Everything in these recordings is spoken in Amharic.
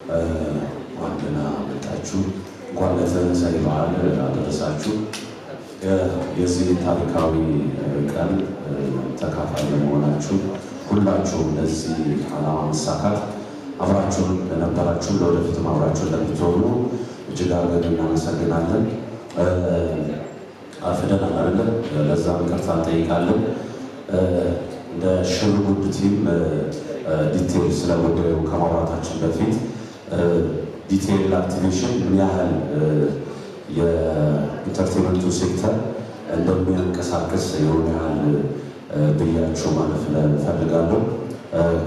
ዋንደና መጣችሁ እንኳን ለትንሣኤ በዓል አደረሳችሁ። የዚህ ታሪካዊ ቀን ተካፋይ ለመሆናችሁ ሁላችሁም ለዚህ ዓላማ መሳካት አብራችሁን ለነበራችሁ ለወደፊትም አብራችሁን ለምትሆኑ እጅግ አድርገን እናመሰግናለን። አርፍደናል አይደለም፣ ለዛም ይቅርታ እንጠይቃለን። እንደ ሽርጉድ ቲም ዲቴል ስለ ጉዳዩ ከማውራታችን በፊት ዲቴል አክቲቬሽን ምን ያህል የኢንተርቴንመንቱ ሴክተር እንደሚያንቀሳቅስ የሆነ ያህል ብያችሁ ማለፍ እፈልጋለሁ።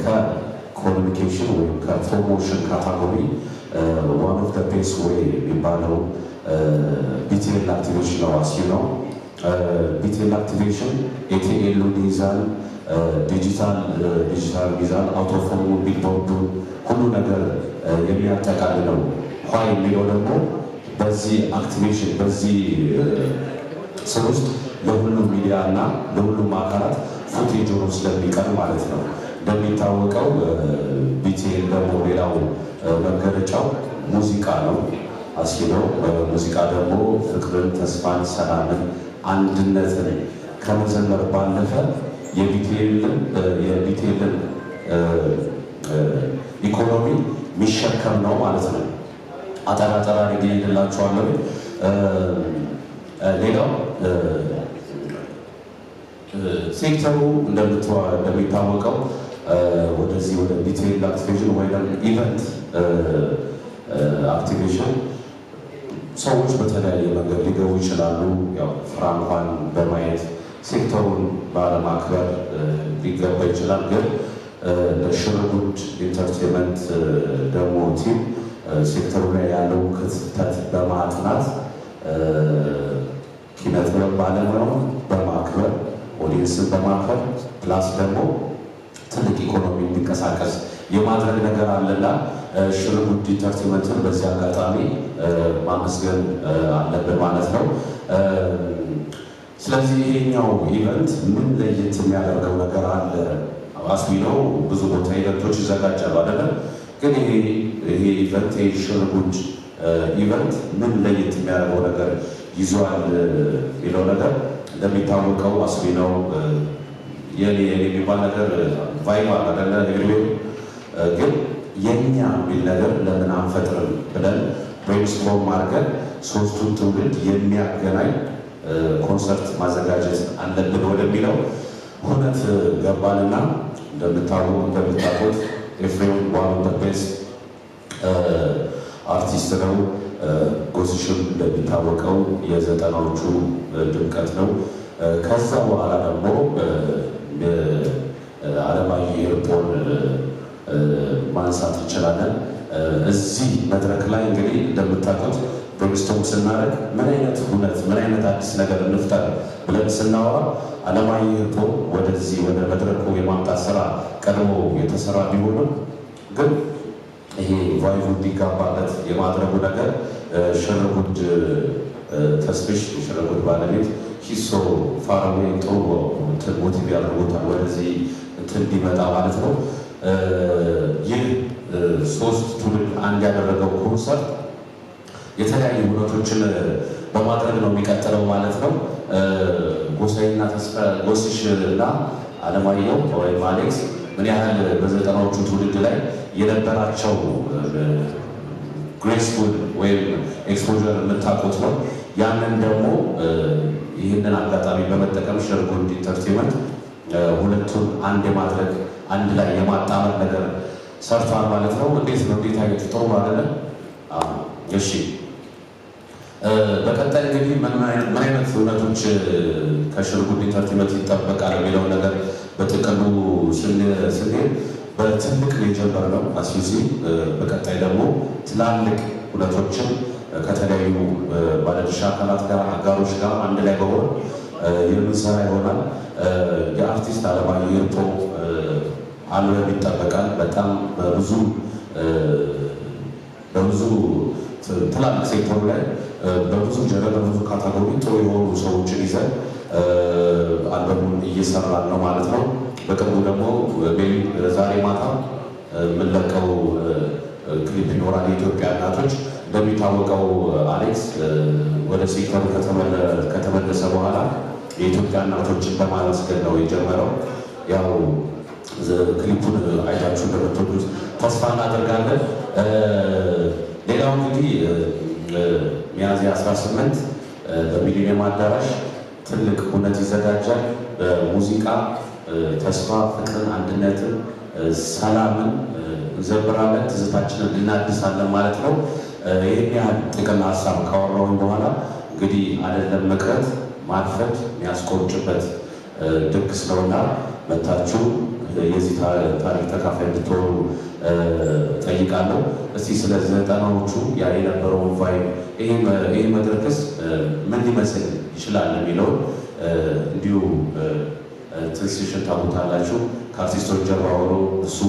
ከኮሚኒኬሽን ወይም ከፕሮሞሽን ካታጎሪ ዋን ኦፍ ዘ ቤስት ዌይ የሚባለው ቢቲኤል አክቲቬሽን ነው። አስዩ ነው። ቢቲኤል አክቲቬሽን ኤቲኤሉን ይይዛል፣ ዲጂታል ይይዛል፣ አውቶፎኑ፣ ቢልቦርዱ ሁሉ ነገር የሚያጠቃልለው ኋይ የሚለው ደግሞ በዚህ አክቲቬሽን በዚህ ስር ውስጥ ለሁሉም ሚዲያ እና ለሁሉም አካላት ፉቴጅ ሆኖ ስለሚቀር ማለት ነው። እንደሚታወቀው ቢቲኤል ደግሞ ሌላው መገለጫው ሙዚቃ ነው። አስኪለው ሙዚቃ ደግሞ ፍቅርን፣ ተስፋን፣ ሰላምን፣ አንድነትን ከመዘመር ባለፈ የቢቲኤልን ኢኮኖሚ የሚሸከም ነው ማለት ነው። አጠራጠራ ሊገኝላቸዋለሁ። ሌላው ሴክተሩ እንደሚታወቀው ወደዚህ ወደ ቢቲኤል አክቲቬሽን ወይም ኢቨንት አክቲቬሽን ሰዎች በተለያየ መንገድ ሊገቡ ይችላሉ። ያው ፍራንኳን በማየት ሴክተሩን ባለማክበር ሊገባ ይችላል። ግን ለሽርጉድ ኢንተርቴንመንት ደግሞ ቲም ሴክተሩ ላይ ያለው ክፍተት በማጥናት ኪነጥበብ ባለሙያውን በማክበር ኦዲየንስን በማክበር ፕላስ ደግሞ ትልቅ ኢኮኖሚ እንዲንቀሳቀስ የማድረግ ነገር አለና ሽርጉድ ኢንተርቴንመንትን በዚህ አጋጣሚ ማመስገን አለብን ማለት ነው። ስለዚህ ይሄኛው ኢቨንት ምን ለየት የሚያደርገው ነገር አለ? አስቢ ነው። ብዙ ቦታ ኢቨንቶች ይዘጋጃሉ አይደለም? ግን ይሄ ኢቨንት የሽርጉድ ኢቨንት ምን ለየት የሚያደርገው ነገር ይዟል የሚለው ነገር እንደሚታወቀው አስቢ ነው የኔ የሚባል ነገር ቫይብ አለ አይደለ? ግን የኛ የሚል ነገር ለምን አንፈጥርም ብለን ብሬንስቶርም አድርገን ሶስቱን ትውልድ የሚያገናኝ ኮንሰርት ማዘጋጀት አለብን ወደሚለው ሁነት ገባንና እንደምታውቁት ኤፍሬም ዋን ኦፍ ዘ ቤስት አርቲስት ነው። ጎስሽም እንደሚታወቀው የዘጠናዎቹ ድምቀት ነው። ከዛ በኋላ ደግሞ አለማየሁ ኤርፖን ማንሳት እንችላለን። እዚህ መድረክ ላይ እንግዲህ እንደምታውቁት ብሬንስቶርም ስናደርግ ምን አይነት ሁነት ምን አይነት አዲስ ነገር እንፍጠር ብለን ስናወራ አለማየሁ ኤርፖ ወደዚህ ወደ መድረኩ የማምጣት ስራ ቀድሞ የተሰራ ቢሆንም ግን ይሄ ቫይቡ እንዲጋባለት የማድረጉ ነገር ሽርጉድ ተስፍሽ የሽርጉድ ባለቤት ሂሶ ፋራዌ ጥሩ ሞቲቭ ያደርጉታል ወደዚህ እንዲመጣ ማለት ነው። ይህ ሶስት ትውልድ አንድ ያደረገው ኮንሰርት የተለያዩ ሁነቶችን በማድረግ ነው የሚቀጥለው ማለት ነው። ጎሳይና ጎስሽ እና አለማየሁ ወይም አሌክስ ምን ያህል በዘጠናዎቹ ትውልድ ላይ የነበራቸው ግሬስፉል ወይም ኤክስፖዠር የምታውቁት ነው። ያንን ደግሞ ይህንን አጋጣሚ በመጠቀም ሽርጉድ ኢንተርቴንመንት ሁለቱን አንድ የማድረግ አንድ ላይ የማጣመር ነገር ሰርቷል ማለት ነው። እንዴት ነው? እንዴት አይነት ጥሩ አይደለም? እሺ። በቀጣይ እንግዲህ ምን አይነት እውነቶች ከሽርጉድ ኢንተርቴንመንት ይጠበቃል የሚለው ነገር በጥቅሉ ስንሄድ በትልቅ ሌጀንደር ነው አስዩሲ። በቀጣይ ደግሞ ትላልቅ እውነቶችን ከተለያዩ ባለድርሻ አካላት ጋር አጋሮች ጋር አንድ ላይ በሆን የምንሰራ ይሆናል። የአርቲስት አለማየሁ ኤርፖ አልበም ይጠበቃል። በጣም በብዙ ትላልቅ ሴክተሩ ላይ በብዙ ጀረር በብዙ ካታጎሪ ጥሩ የሆኑ ሰዎችን ይዘን አልበሙን እየሰራን ነው ማለት ነው። በቅርቡ ደግሞ ዛሬ ማታ የምንለቀው ክሊፕ ይኖራል። የኢትዮጵያ እናቶች እንደሚታወቀው አሌክስ ወደ ሴክተሩ ከተመለሰ በኋላ የኢትዮጵያ እናቶችን በማመስገን ነው የጀመረው። ያው ክሊፑን አይታችሁ እንደምትወዱት ተስፋ እናደርጋለን። ሌላው እንግዲህ ሚያዝያ 18 በሚሊኒየም አዳራሽ ትልቅ እውነት ይዘጋጃል። በሙዚቃ ተስፋ፣ ፍቅርን፣ አንድነትን፣ ሰላምን እንዘብራለን፣ ትዝታችንን እናድሳለን ማለት ነው። ይህን ያህል ጥቅል ሀሳብ ካወራሁኝ በኋላ እንግዲህ አይደለም መቅረት ማርፈድ የሚያስቆጭበት ድግስ ነውና መታችሁ የዚህ ታሪክ ተካፋይ እንድትሆኑ ጠይቃለሁ። እስቲ ስለ ዘጠናዎቹ ያ የነበረውን ቫይብ ይህ መድረክስ ምን ሊመስል ይችላል የሚለውን እንዲሁ ትንስሽን ታቦታላችሁ። ከአርቲስቶች ጀርባ ሆኖ እሱ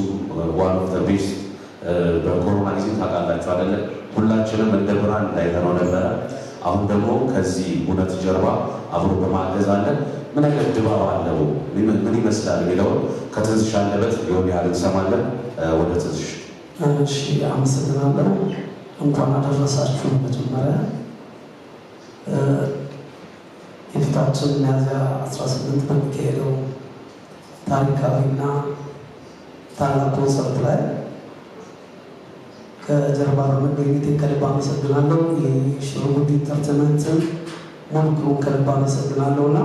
ዋን ኦፍ ዘ ቤስት በኮሮና ጊዜ ታውቃላችሁ አይደለ? ሁላችንም እንደ ብርሃን እንዳይተነው ነበረ። አሁን ደግሞ ከዚህ እውነት ጀርባ አብሮ በማገዝ አለን። ምን አይነት ድባብ አለው፣ ምን ይመስላል የሚለውን ከትንስሽ አንደበት የሆነ ያህል እንሰማለን። ወደ ትንስሽ። እሺ፣ አመሰግናለሁ። እንኳን አደረሳችሁ። መጀመሪያ የፊታችን ሚያዝያ 18 በሚካሄደው ታሪካዊና ታላቅ ኮንሰርት ላይ ከጀርባ በመገኘቴ ከልብ አመሰግናለሁ። የሽሩጉድ ኢንተርቴንመንትን ሙሉውን ከልብ አመሰግናለሁ እና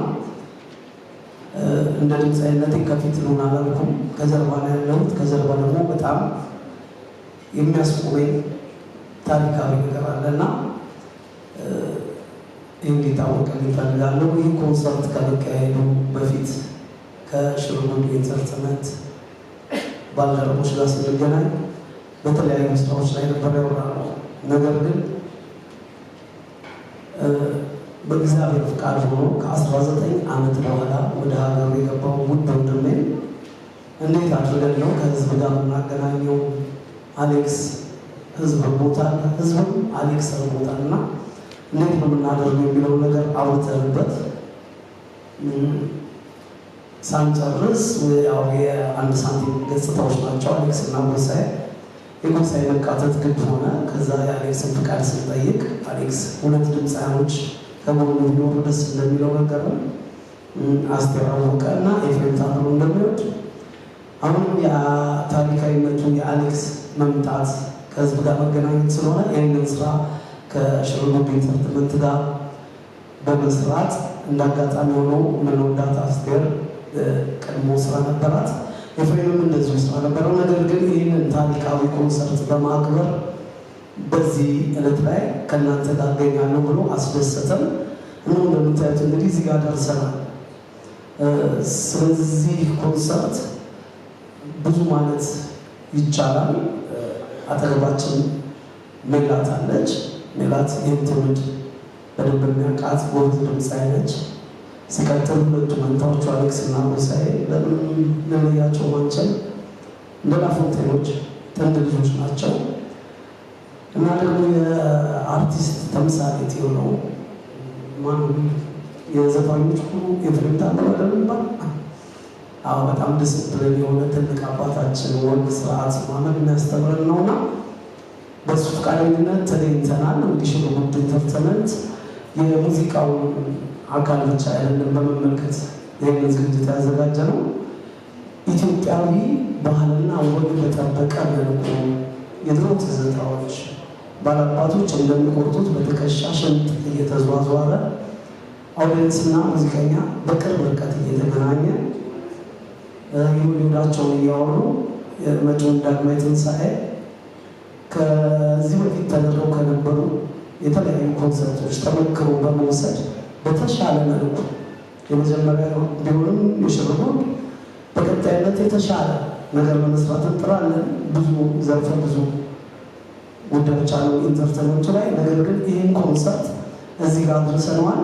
እንደ ድምፃዊነቴ ከፊት ልሆን አላልኩም፣ ከጀርባ ነው ያለሁት። ከጀርባ ደግሞ በጣም የሚያስቆመኝ ታሪካዊ ነገር አለና እንዲታወቅ እፈልጋለሁ። ይህ ኮንሰርት ከመካሄዱ በፊት ከሽሩጉድ ኢንተርቴንመንት ባልደረቦች ጋር ስንገናኝ በተለያዩ ስራዎች ላይ ነበር ያወራነው። ነገር ግን በእግዚአብሔር ፍቃድ ሆኖ ከ19 ዓመት በኋላ ወደ ሀገሩ የገባው ውድ ወንድሜ እንዴት አድርገን ነው ከህዝብ ጋር የምናገናኘው? አሌክስ ህዝብ ቦታል፣ ህዝብም አሌክስ ቦታል እና እንዴት ነው የምናደርገው የሚለው ነገር አውርተንበት ሳንጨርስ ያው የአንድ ሳንቲም ገጽታዎች ናቸው አሌክስ እና ጎሳዬ። የጎሳዬ መካተት ግድ ሆነ። ከዛ የአሌክስን ፍቃድ ስንጠይቅ አሌክስ ሁለት ድምፃያኖች ከጎኑ ቢኖሩ ደስ እንደሚለው ነገር አስቴር አወቀ እና ኤፍሬም ታምሩ እንደሚወድ አሁንም የታሪካዊነቱ የአሌክስ መምጣት ከህዝብ ጋር መገናኘት ስለሆነ ይህንን ስራ ከሽሩጉድ ኢንተርቴንመንት ጋር በመስራት እንዳጋጣሚ ሆኖ የምንወዳት አስቴር ቀድሞ ስራ ነበራት፣ ኤፍሬምም እንደዚሁ ስራ ነበረው። ነገር ግን ይህንን ታሪካዊ ኮንሰርት በማክበር በዚህ ዕለት ላይ ከእናንተ ጋር እገኛለሁ ብሎ አስደሰተን። እነሆ እንደምታዩት እንግዲህ እዚህ ጋር ደርሰናል። ስለዚህ ኮንሰርት ብዙ ማለት ይቻላል። አጠገባችን ሜላት አለች። ሜላት ይህን ትውልድ በደንብ የሚያውቃት ጎበዝ ድምፃዊ ነች። ሲቀጥል ሁለቱ መንታዎቹ አሌክስ እና ጎሳዬ ለምን ለለያቸው ማንችል እንደ ላፎንቴኖች ጥንድ ልጆች ናቸው እና ደግሞ የአርቲስት ተምሳሌት የሆነው ማን የዘፋኞች ሁሉ ኤፍሬም ታምሩ አይደለም? አዎ፣ በጣም ዲስፕሊን የሆነ ትልቅ አባታችን ወግ ስርዓት ማመን የሚያስተምረን ነውና በሱ ፈቃደኝነት ተገኝተናል። እንግዲህ ሽሩጉድ ኢንተርቴንመንት የሙዚቃውን አካል ብቻ አይደለም በመመልከት ይህንን ዝግጅት ያዘጋጀ ነው። ኢትዮጵያዊ ባህልና ወግ በጠበቀ መልኩ የድሮ ትዝታዎች ባላባቶች እንደሚቆርጡት በትከሻ ሽንጥ እየተዟዟረ አውዲየንስና ሙዚቀኛ በቅርብ ርቀት እየተገናኘ ይሁዳቸውን እያወሩ መጪውን ዳግማዊ ትንሣኤ ከዚህ በፊት ተደርገው ከነበሩ የተለያዩ ኮንሰርቶች ተመክሮ በመውሰድ በተሻለ መልኩ የመጀመሪያ ቢሆንም የሽሩጉድ በቀጣይነት የተሻለ ነገር ለመስራት እንጥራለን። ብዙ ዘርፈ ብዙ ጉዳዮች አሉ ኢንተርቴንመንቱ ላይ። ነገር ግን ይህን ኮንሰርት እዚህ ጋር አድርሰነዋል።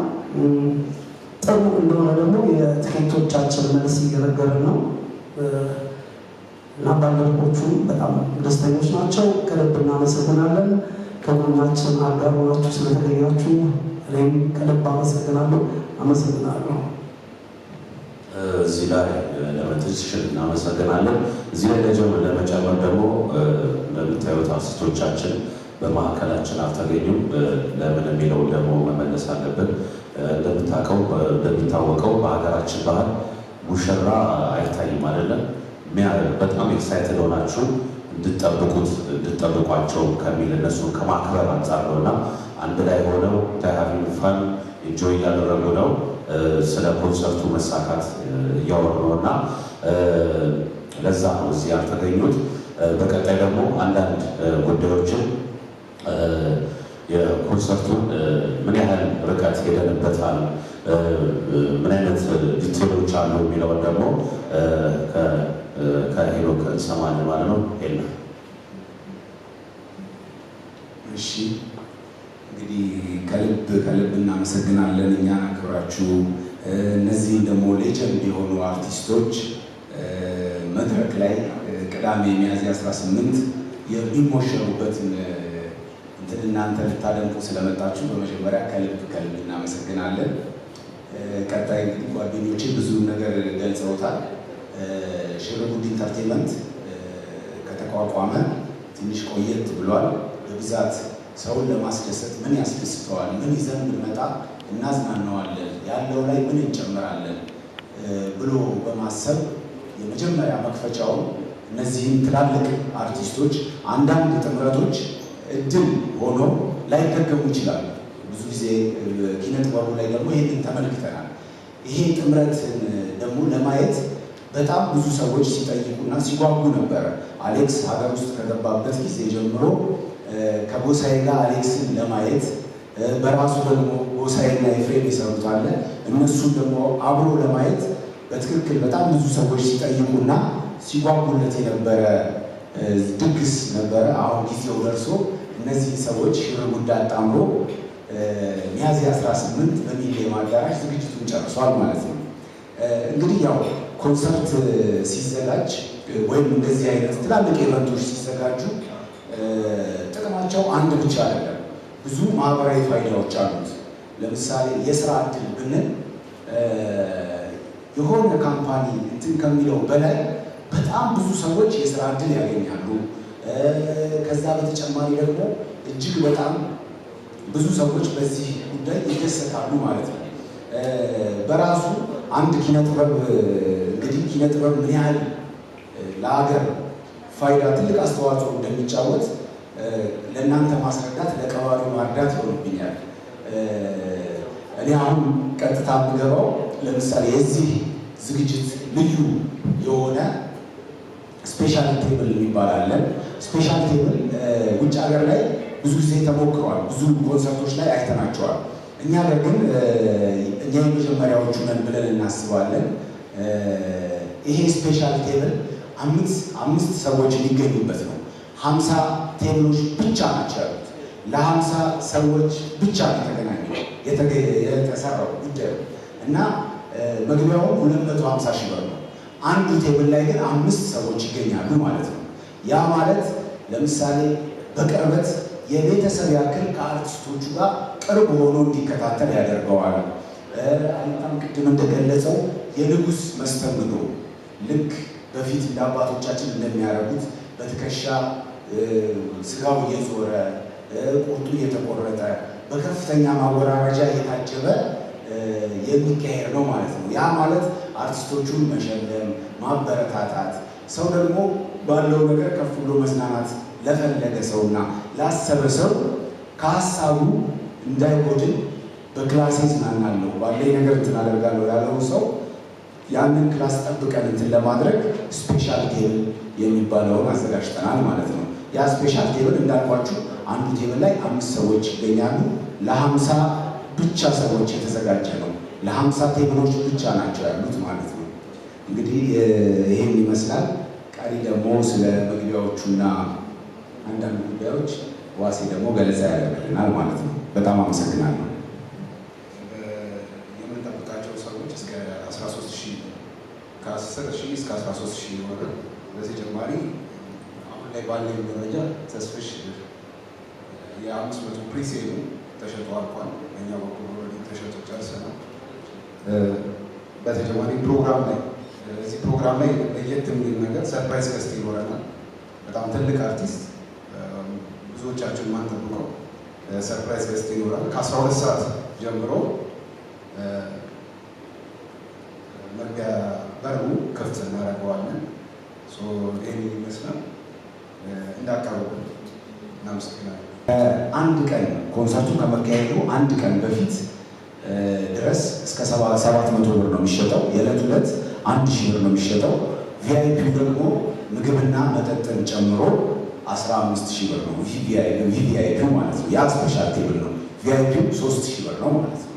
ጥሩ እንደሆነ ደግሞ የትኬቶቻችን መልስ እየነገርን ነው እና ባልደረቦቹም በጣም ደስተኞች ናቸው። ከልብ እናመሰግናለን። ከጎናችን አጋር ሆናችሁ ስለተገኛችሁ እኔም ከልብ አመሰግናለሁ። እዚህ ላይ ለመትሽ እናመሰግናለን። እዚህ ላይ ለመጨመር ደግሞ እንደምታዩት አርቲስቶቻችን በማዕከላችን አልተገኙም። ለምን የሚለው ደግሞ መመለስ አለብን። እንደሚታወቀው በሀገራችን ባህል ሙሽራ አይታይም አይደለም። በጣም ኤክሳይትድ ሆናችሁ እንድትጠብቋቸው ከሚል እነሱን ከማክበር አንጻር ነው እና አንድ ላይ ሆነው ሃቪንግ ፋን ኢንጆይ እያደረጉ ነው። ስለ ኮንሰርቱ መሳካት እያወሩ ነው እና ለዛ ነው እዚህ ያልተገኙት። በቀጣይ ደግሞ አንዳንድ ጉዳዮችን የኮንሰርቱን ምን ያህል ርቀት ሄደንበታል፣ ምን አይነት ዲቴሎች አሉ የሚለውን ደግሞ ከሄኖክ እንሰማለን ማለት ነው። ሄና እሺ፣ እንግዲህ ከልብ እናመሰግናለን እኛን አክብራችሁ እነዚህ ደግሞ ሌጀንድ የሆኑ አርቲስቶች መድረክ ላይ ቅዳሜ ሚያዝያ 18 የሚሞሸሩበትን እንትን እናንተ ልታደምቁ ስለመጣችሁ በመጀመሪያ ከልብ እናመሰግናለን። ቀጣይ እንግዲህ ጓደኞቼ ብዙ ነገር ገልጸውታል። ሽርጉድ ኢንተርቴንመንት ከተቋቋመ ትንሽ ቆየት ብሏል። በብዛት ሰውን ለማስደሰት ምን ያስደስተዋል፣ ምን ይዘን ብንመጣ እናዝናናዋለን፣ ያለው ላይ ምን እንጨምራለን ብሎ በማሰብ የመጀመሪያ መክፈቻውን እነዚህም ትላልቅ አርቲስቶች አንዳንድ ጥምረቶች እድል ሆኖ ላይደገሙ ይችላሉ። ብዙ ጊዜ ኪነ ጥበቡ ላይ ደግሞ ይህንን ተመልክተናል። ይሄ ጥምረትን ደግሞ ለማየት በጣም ብዙ ሰዎች ሲጠይቁና ሲጓጉ ነበረ። አሌክስ ሀገር ውስጥ ከገባበት ጊዜ ጀምሮ ከጎሳዬ ጋር አሌክስን ለማየት በራሱ ደግሞ ጎሳዬና ኤፍሬም የሰሩት አለ እነሱን ደግሞ አብሮ ለማየት በትክክል በጣም ብዙ ሰዎች ሲጠይቁና ሲጓጉለት የነበረ ድግስ ነበረ። አሁን ጊዜው ደርሶ እነዚህ ሰዎች ሽርጉድ አጣምሮ ሚያዝያ 18 በሚሊኒየም አዳራሽ ዝግጅቱን ጨርሷል ማለት ነው። እንግዲህ ያው ኮንሰርት ሲዘጋጅ ወይም እንደዚህ አይነት ትላልቅ ኢቨንቶች ሲዘጋጁ ጥቅማቸው አንድ ብቻ አይደለም፣ ብዙ ማህበራዊ ፋይዳዎች አሉት። ለምሳሌ የስራ እድል ብንል የሆነ ካምፓኒ እንትን ከሚለው በላይ በጣም ብዙ ሰዎች የስራ እድል ያገኛሉ። ከዛ በተጨማሪ ደግሞ እጅግ በጣም ብዙ ሰዎች በዚህ ጉዳይ ይደሰታሉ ማለት ነው። በራሱ አንድ ኪነ ጥበብ እንግዲህ ኪነ ጥበብ ምን ያህል ለሀገር ፋይዳ ትልቅ አስተዋጽኦ እንደሚጫወት ለእናንተ ማስረዳት ለቀባሪው ማርዳት ይሆንብኛል። እኔ አሁን ቀጥታ የምገባው ለምሳሌ የዚህ ዝግጅት ልዩ የሆነ ስፔሻል ቴብል የሚባል አለን። ስፔሻል ቴብል ውጭ ሀገር ላይ ብዙ ጊዜ ተሞክሯል፣ ብዙ ኮንሰርቶች ላይ አይተናቸዋል። እኛ ሀገር ግን እኛ የመጀመሪያዎቹ ነን ብለን እናስባለን። ይሄ ስፔሻል ቴብል አምስት ሰዎች የሚገኙበት ነው። 50 ቴብሎች ብቻ ናቸው ያሉት። ለ50 ሰዎች ብቻ የተሰራው ጉዳዩ እና መግቢያውን 250 ሺህ ብር ነው። አንዱ ቴብል ላይ ግን 5 ሰዎች ይገኛሉ ማለት ነው። ያ ማለት ለምሳሌ በቅርበት የቤተሰብ ያክል ከአርቲስቶቹ ጋር ቅርብ ሆኖ እንዲከታተል ያደርገዋል። በጣም ቅድም እንደገለጸው የንጉሥ መስተንግዶ ልክ በፊት እንደ አባቶቻችን እንደሚያደርጉት በትከሻ ስጋው እየዞረ ቁርጡ እየተቆረጠ በከፍተኛ ማወራረጃ እየታጀበ የሚካሄድ ነው ማለት ነው። ያ ማለት አርቲስቶቹን መሸለም፣ ማበረታታት፣ ሰው ደግሞ ባለው ነገር ከፍ ብሎ መዝናናት ለፈለገ ሰውና ላሰበ ሰው ከሀሳቡ እንዳይጎድል በክላሴ እዝናናለሁ ባለኝ ነገር እንትን አደርጋለሁ ያለው ሰው ያንን ክላስ ጠብቀን እንትን ለማድረግ ስፔሻል ቴብል የሚባለውን አዘጋጅተናል ማለት ነው። ያ ስፔሻል ቴብል እንዳልኳችሁ አንዱ ቴብል ላይ 5 ሰዎች ይገኛሉ። ለ50 ብቻ ሰዎች የተዘጋጀ ነው። ለ50 ቴብሎች ብቻ ናቸው ያሉት ማለት ነው። እንግዲህ ይሄን ይመስላል። ቀሪ ደግሞ ስለ መግቢያዎቹና አንዳንድ ጉዳዮች ዋሴ ደግሞ ገለጻ ያደርግልናል ማለት ነው። በጣም አመሰግናለሁ። የምንጠብቃቸው ሰዎች እስከ 13,000 ከ10,000 እስከ 13,000 የሆነ በተጨማሪ አሁን ላይ ባለኝ መረጃ ተስፍሽ የ500 ፕሪሴሉ ተሸጦ አልቋል። በእኛ በኩል ተሸጦ ጨርሰናል። በተጨማሪ ፕሮግራም ላይ እዚህ ፕሮግራም ላይ ለየት የሚል ነገር ሰርፕራይዝ ገስት ይኖረናል። በጣም ትልቅ አርቲስት ብዙዎቻችን ማንጠብቀው ሰርፕራይዝ ገስት ይኖራል። ከ12 ሰዓት ጀምሮ መግቢያ በሩ ክፍት እናደርገዋለን። ይህን ይመስላል እንዳቀረቡ እናመሰግናለን። አንድ ቀን ኮንሰርቱ ከመካሄዱ አንድ ቀን በፊት ድረስ እስከ 700 ብር ነው የሚሸጠው። የዕለት ዕለት 1000 ብር ነው የሚሸጠው። ቪአይፒው ደግሞ ምግብና መጠጥን ጨምሮ 15000 ብር ነው። ቪቪአይፒው ማለት ነው። ያ ስፔሻል ቴብል ነው። ቪአይፒው 3000 ብር ነው ማለት ነው።